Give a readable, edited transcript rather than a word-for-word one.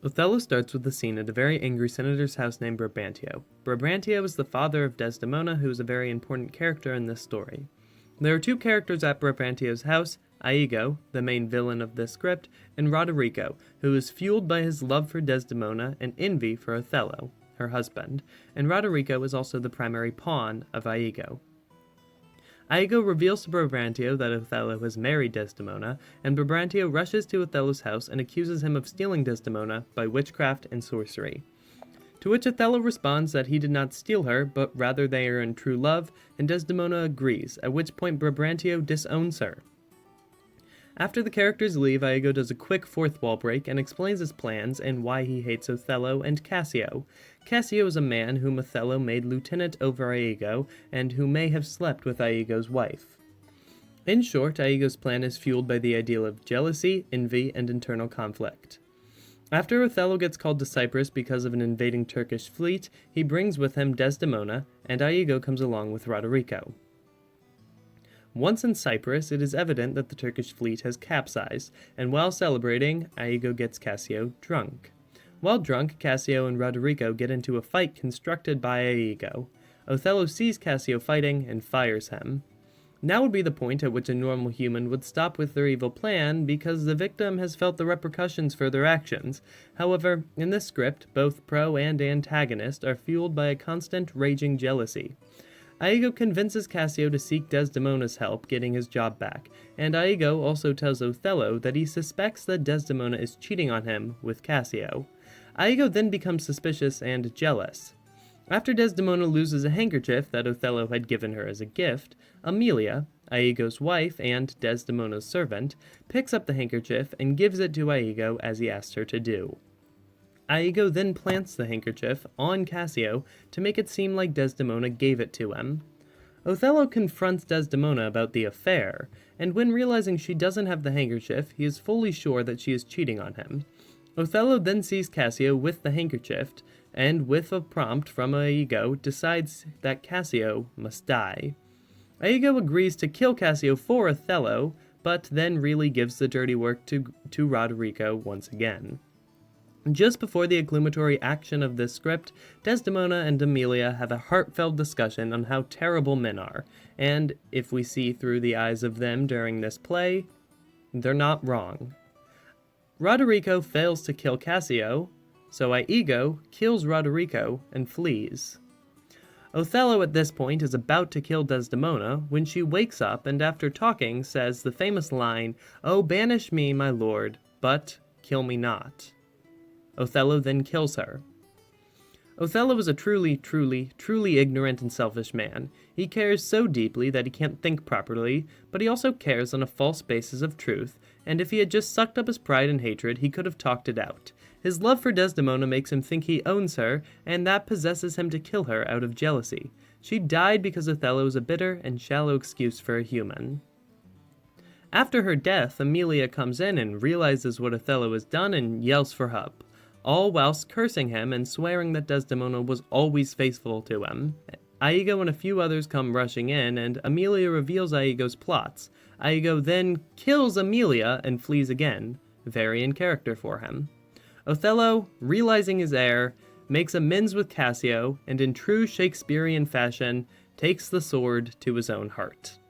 Othello starts with a scene at a very angry senator's house named Brabantio. Brabantio is the father of Desdemona, who is a very important character in this story. There are two characters at Brabantio's house, Iago, the main villain of this script, and Roderigo, who is fueled by his love for Desdemona and envy for Othello, her husband, and Roderigo is also the primary pawn of Iago. Iago reveals to Brabantio that Othello has married Desdemona, and Brabantio rushes to Othello's house and accuses him of stealing Desdemona by witchcraft and sorcery. To which Othello responds that he did not steal her, but rather they are in true love, and Desdemona agrees, at which point Brabantio disowns her. After the characters leave, Iago does a quick fourth wall break and explains his plans and why he hates Othello and Cassio. Cassio is a man whom Othello made lieutenant over Iago, and who may have slept with Iago's wife. In short, Iago's plan is fueled by the ideal of jealousy, envy, and internal conflict. After Othello gets called to Cyprus because of an invading Turkish fleet, he brings with him Desdemona, and Iago comes along with Roderigo. Once in Cyprus, it is evident that the Turkish fleet has capsized, and while celebrating, Iago gets Cassio drunk. While drunk, Cassio and Roderigo get into a fight constructed by Iago. Othello sees Cassio fighting and fires him. Now would be the point at which a normal human would stop with their evil plan because the victim has felt the repercussions for their actions. However, in this script, both pro and antagonist are fueled by a constant raging jealousy. Iago convinces Cassio to seek Desdemona's help getting his job back, and Iago also tells Othello that he suspects that Desdemona is cheating on him with Cassio. Iago then becomes suspicious and jealous. After Desdemona loses a handkerchief that Othello had given her as a gift, Amelia, Iago's wife and Desdemona's servant, picks up the handkerchief and gives it to Iago as he asked her to do. Iago then plants the handkerchief on Cassio to make it seem like Desdemona gave it to him. Othello confronts Desdemona about the affair, and when realizing she doesn't have the handkerchief, he is fully sure that she is cheating on him. Othello then sees Cassio with the handkerchief, and with a prompt from Iago, decides that Cassio must die. Iago agrees to kill Cassio for Othello, but then really gives the dirty work to Roderigo once again. Just before the acclamatory action of this script, Desdemona and Amelia have a heartfelt discussion on how terrible men are, and if we see through the eyes of them during this play, they're not wrong. Roderigo fails to kill Cassio, so Iago kills Roderigo and flees. Othello at this point is about to kill Desdemona when she wakes up and after talking says the famous line, "Oh, banish me, my lord, but kill me not." Othello then kills her. Othello is a truly ignorant and selfish man. He cares so deeply that he can't think properly, but he also cares on a false basis of truth, and if he had just sucked up his pride and hatred, he could have talked it out. His love for Desdemona makes him think he owns her, and that possesses him to kill her out of jealousy. She died because Othello is a bitter and shallow excuse for a human. After her death, Amelia comes in and realizes what Othello has done and yells for help, all whilst cursing him and swearing that Desdemona was always faithful to him. Iago and a few others come rushing in, and Amelia reveals Iago's plots. Iago then kills Amelia and flees again, very in character for him. Othello, realizing his error, makes amends with Cassio, and in true Shakespearean fashion, takes the sword to his own heart.